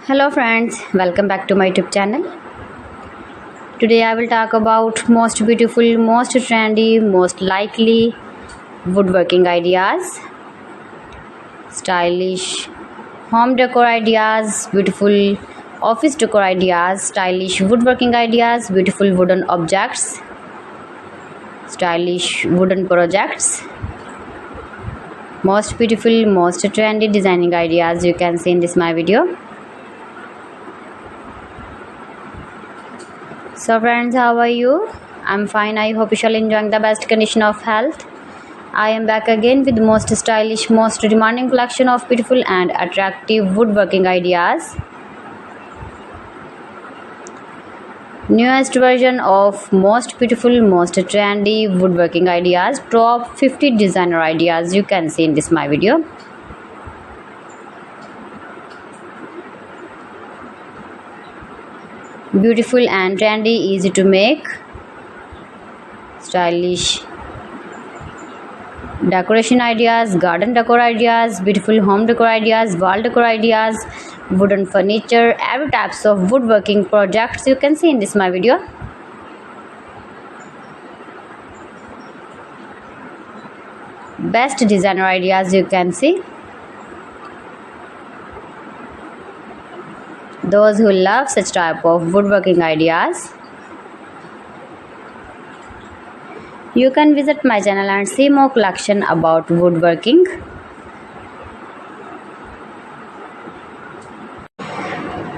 Hello friends, welcome back to my YouTube channel. Today I will talk about most beautiful, most trendy, most likely woodworking ideas, stylish home decor ideas, beautiful office decor ideas, stylish woodworking ideas, beautiful wooden objects, stylish wooden projects, most beautiful, most trendy designing ideas you can see in this my video. So friends, how are you? I'm fine. I hope you shall enjoying the best condition of health. I am back again with the most stylish, most demanding collection of beautiful and attractive woodworking ideas. Newest version of most beautiful, most trendy woodworking ideas. Top 50 designer ideas you can see in this my video. Beautiful and trendy, easy to make, stylish decoration ideas, garden decor ideas, beautiful home decor ideas, wall decor ideas, wooden furniture, every types of woodworking projects you can see in this my video. Best designer ideas you can see. Those who love such type of woodworking ideas, you can visit my channel and see more collection about woodworking.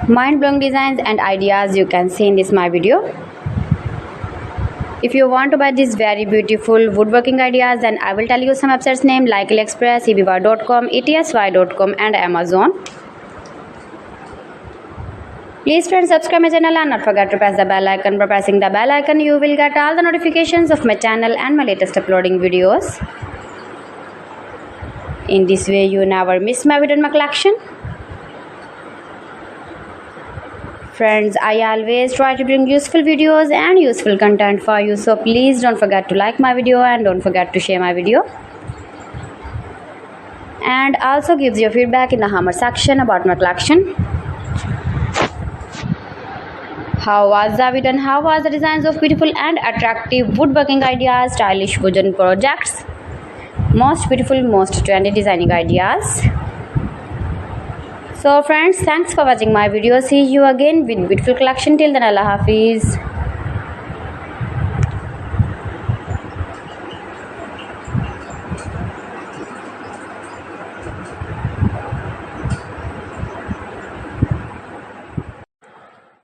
Mind-blowing designs and ideas you can see in this my video. If you want to buy these very beautiful woodworking ideas, then I will tell you some websites name like AliExpress, eBay.com, ETSY.com and Amazon. Please friends, subscribe my channel and not forget to press the bell icon. By pressing the bell icon, you will get all the notifications of my channel and my latest uploading videos. In this way, you never miss my video in my collection. Friends, I always try to bring useful videos and useful content for you. So please don't forget to like my video and don't forget to share my video. And also gives your feedback in the comment section about my collection. How was the video and how was the designs of beautiful and attractive woodworking ideas, stylish wooden projects, most beautiful, most trendy designing ideas. So friends, thanks for watching my video. See you again with beautiful collection. Till then, Allah Hafiz.